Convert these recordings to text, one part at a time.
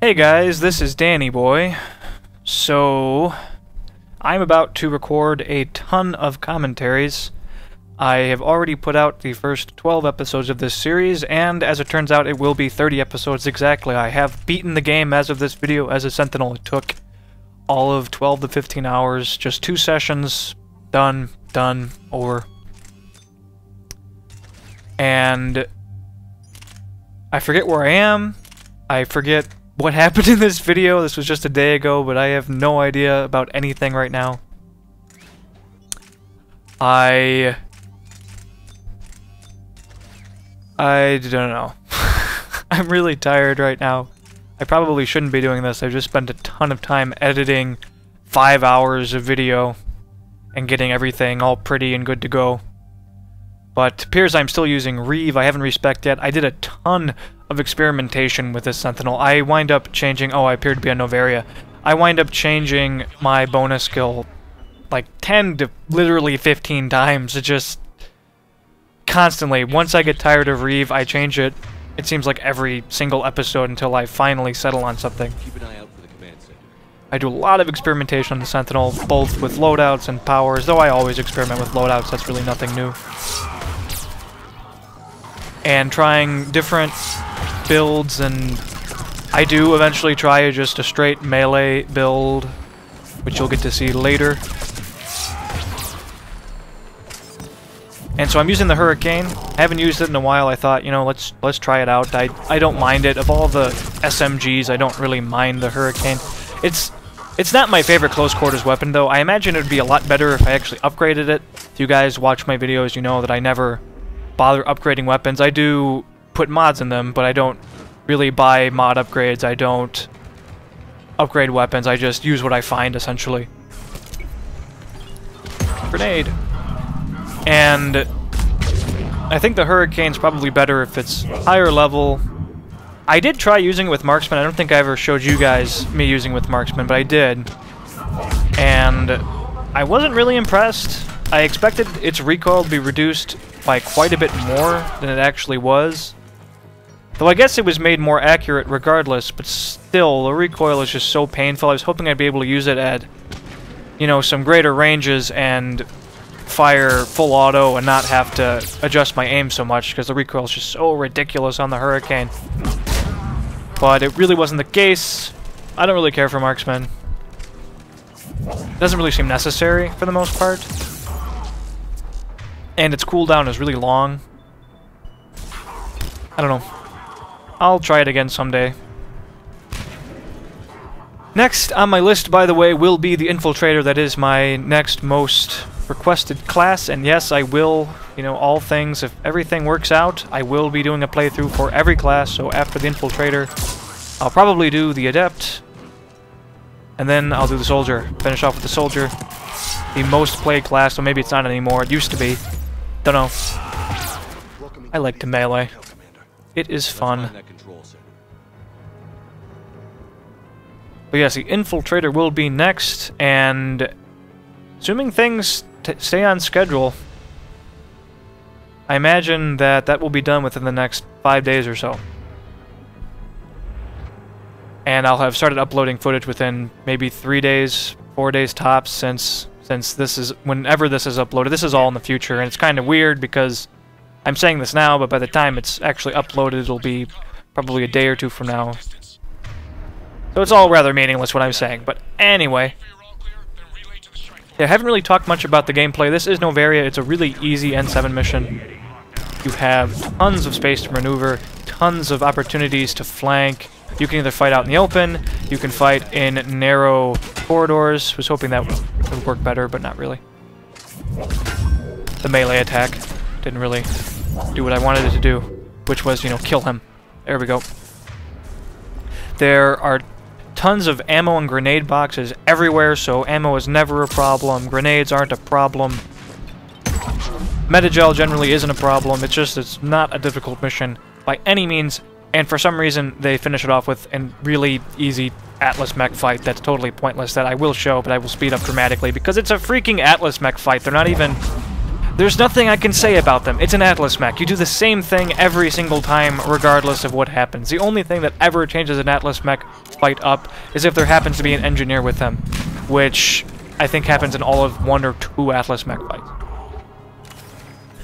Hey guys, this is Danny Boy. So, I'm about to record a ton of commentaries. I have already put out the first 12 episodes of this series, and as it turns out, it will be 30 episodes exactly. I have beaten the game as of this video as a Sentinel. It took all of 12 to 15 hours, just 2 sessions, done, over. And I forget where I am. I forget what happened in this video. This was just a day ago, but I have no idea about anything right now. I don't know. I'm really tired right now. I probably shouldn't be doing this. I've just spent a ton of time editing 5 hours of video and getting everything all pretty and good to go. But it appears I'm still using Reeve. I haven't respect yet. I did a ton of experimentation with this Sentinel. I wind up changing... Oh, I appear to be on Noveria. I wind up changing my bonus skill like 10 to literally 15 times. It just... constantly. Once I get tired of Reeve, I change it. It seems like every single episode until I finally settle on something. Keep an eye out for the command center. I do a lot of experimentation on the Sentinel, both with loadouts and powers, though I always experiment with loadouts. That's really nothing new. And trying different builds, and I do eventually try just a straight melee build, which you'll get to see later. And so I'm using the Hurricane. I haven't used it in a while. I thought, you know, let's try it out. I don't mind it. Of all the SMGs, I don't really mind the Hurricane. It's not my favorite close quarters weapon, though. I imagine it would be a lot better if I actually upgraded it. If you guys watch my videos, you know that I never bother upgrading weapons. I do put mods in them, but I don't really buy mod upgrades. I don't upgrade weapons. I just use what I find, essentially. Grenade. And I think the Hurricane's probably better if it's higher level. I did try using it with Marksman. I don't think I ever showed you guys me using it with Marksman, but I did. And I wasn't really impressed. I expected its recoil to be reduced by quite a bit more than it actually was. Though I guess it was made more accurate regardless, but still, the recoil is just so painful. I was hoping I'd be able to use it at, you know, some greater ranges and fire full auto and not have to adjust my aim so much, because the recoil is just so ridiculous on the Hurricane. But it really wasn't the case. I don't really care for Marksman. It doesn't really seem necessary for the most part. And its cooldown is really long. I don't know. I'll try it again someday. Next on my list, by the way, will be the Infiltrator. That is my next most requested class, and yes, I will, you know, all things, if everything works out, I will be doing a playthrough for every class. So after the Infiltrator, I'll probably do the Adept, and then I'll do the Soldier. Finish off with the Soldier. The most played class, so maybe it's not anymore. It used to be. Don't know. I like to melee. It is fun. But yes, the Infiltrator will be next, and assuming things stay on schedule, I imagine that will be done within the next 5 days or so. And I'll have started uploading footage within maybe 3 days, 4 days tops, since this is, whenever this is uploaded. This is all in the future, and it's kind of weird because I'm saying this now, but by the time it's actually uploaded, it'll be probably a day or two from now. So it's all rather meaningless what I'm saying, but anyway. Yeah, I haven't really talked much about the gameplay. This is Noveria. It's a really easy N7 mission. You have tons of space to maneuver, tons of opportunities to flank. You can either fight out in the open, you can fight in narrow corridors. Was hoping that would work better, but not really. The melee attack didn't really do what I wanted it to do, which was, you know, kill him. There we go. There are tons of ammo and grenade boxes everywhere, so ammo is never a problem. Grenades aren't a problem. Metagel generally isn't a problem. It's not a difficult mission by any means, and for some reason they finish it off with a really easy Atlas mech fight that's totally pointless, that I will show, but I will speed up dramatically because it's a freaking Atlas mech fight. They're not even There's nothing I can say about them. It's an Atlas mech. You do the same thing every single time, regardless of what happens. The only thing that ever changes an Atlas mech fight up is if there happens to be an engineer with them, which I think happens in all of 1 or 2 Atlas mech fights.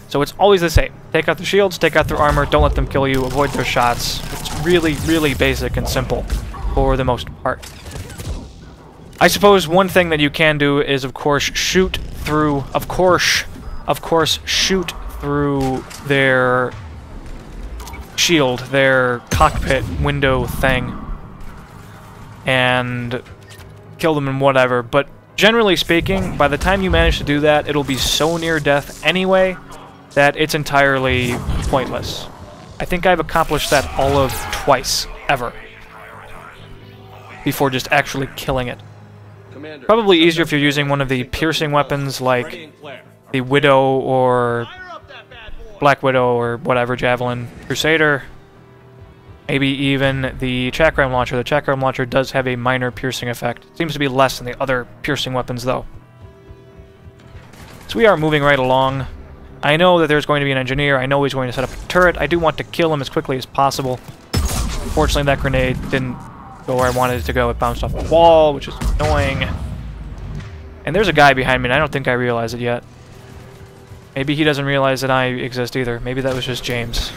So it's always the same. Take out the shields, take out their armor, don't let them kill you, avoid their shots. It's really, really basic and simple for the most part. I suppose one thing that you can do is, of course, shoot through their shield, their cockpit window thing, and kill them and whatever. But generally speaking, by the time you manage to do that, it'll be so near death anyway that it's entirely pointless. I think I've accomplished that all of twice, ever, before just actually killing it. Probably easier if you're using one of the piercing weapons like the Widow or Black Widow or whatever, Javelin Crusader. Maybe even the Chakram Launcher. The Chakram Launcher does have a minor piercing effect. Seems to be less than the other piercing weapons though. So we are moving right along. I know that there's going to be an engineer. I know he's going to set up a turret. I do want to kill him as quickly as possible. Unfortunately, that grenade didn't go where I wanted it to go. It bounced off the wall, which is annoying. And there's a guy behind me, and I don't think I realize it yet. Maybe he doesn't realize that I exist either. Maybe that was just James.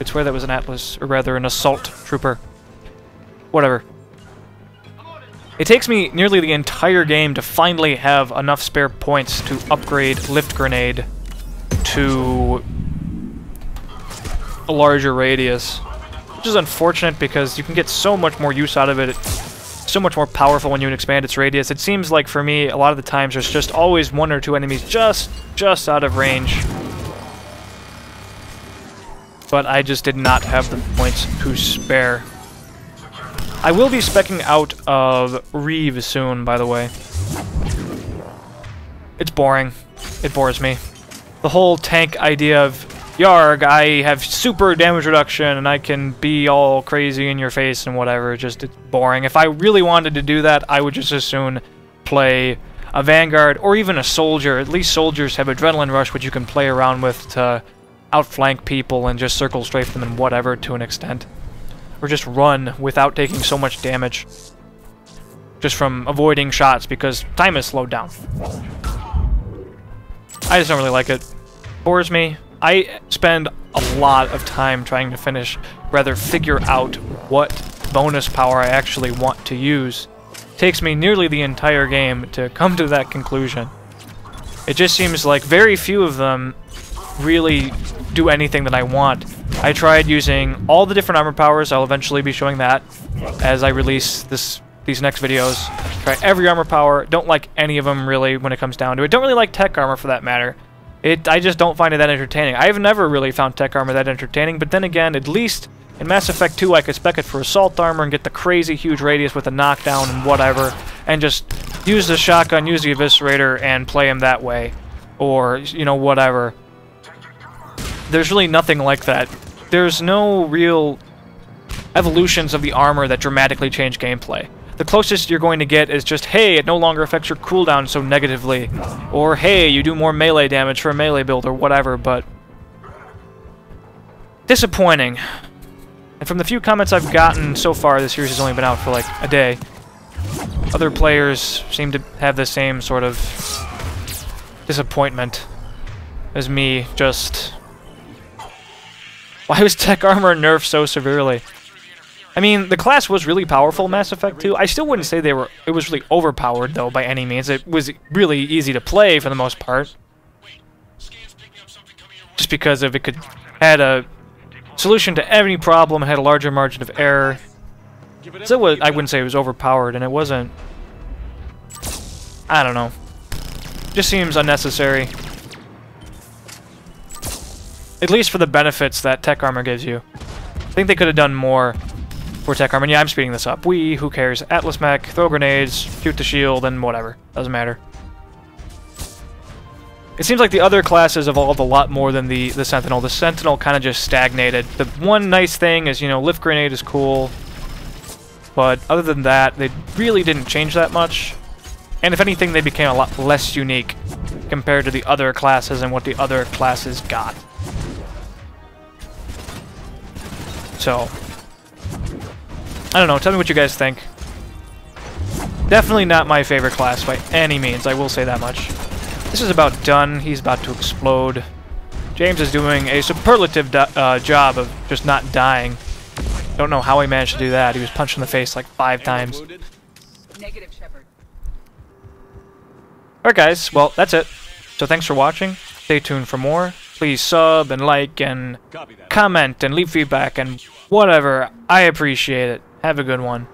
I swear that was an Atlas, or rather an assault trooper. Whatever. It takes me nearly the entire game to finally have enough spare points to upgrade Lift Grenade to a larger radius. Which is unfortunate because you can get so much more use out of it. It's so much more powerful when you expand its radius. It seems like for me, a lot of the times there's just always 1 or 2 enemies just out of range. But I just did not have the points to spare. I will be speccing out of Reeve soon, by the way. It's boring. It bores me. The whole tank idea of, Yarg, I have super damage reduction and I can be all crazy in your face and whatever, it's boring. If I really wanted to do that, I would just as soon play a Vanguard or even a Soldier. At least Soldiers have Adrenaline Rush, which you can play around with to outflank people and just circle strafe them and whatever to an extent. Or just run without taking so much damage. Just from avoiding shots because time is slowed down. I just don't really like it. Bores me. I spend a lot of time trying to figure out what bonus power I actually want to use. It takes me nearly the entire game to come to that conclusion. It just seems like very few of them really do anything that I want. I tried using all the different armor powers. I'll eventually be showing that as I release these next videos. Try every armor power. Don't like any of them really when it comes down to it. Don't really like tech armor for that matter. I just don't find it that entertaining. I've never really found tech armor that entertaining, but then again, at least in Mass Effect 2 I could spec it for assault armor and get the crazy huge radius with a knockdown and whatever, and just use the shotgun, use the eviscerator, and play him that way. Or, you know, whatever. There's really nothing like that. There's no real evolutions of the armor that dramatically change gameplay. The closest you're going to get is just, hey, it no longer affects your cooldown so negatively. Or, hey, you do more melee damage for a melee build or whatever, but disappointing. And from the few comments I've gotten so far, the series has only been out for like a day. Other players seem to have the same sort of disappointment as me, just... Why was tech armor nerfed so severely? I mean, the class was really powerful in Mass Effect 2. I still wouldn't say it was really overpowered, though, by any means. It was really easy to play, for the most part. Just because if it had a solution to any problem, had a larger margin of error. So I wouldn't say it was overpowered, and it wasn't... I don't know. Just seems unnecessary. At least for the benefits that tech armor gives you. I think they could have done more for tech armor. And yeah, I'm speeding this up. Who cares? Atlas mech, throw grenades, shoot the shield, and whatever. Doesn't matter. It seems like the other classes evolved a lot more than the Sentinel. The Sentinel kind of just stagnated. The one nice thing is, you know, lift grenade is cool. But other than that, they really didn't change that much. And if anything, they became a lot less unique. compared to the other classes and what the other classes got. So, I don't know, tell me what you guys think. Definitely not my favorite class by any means, I will say that much. This is about done, he's about to explode. James is doing a superlative job of just not dying. Don't know how he managed to do that, he was punched in the face like 5 times. Negative, Shepard. Alright guys, well, that's it. So thanks for watching, stay tuned for more. Please sub and like and comment and leave feedback and whatever. I appreciate it. Have a good one.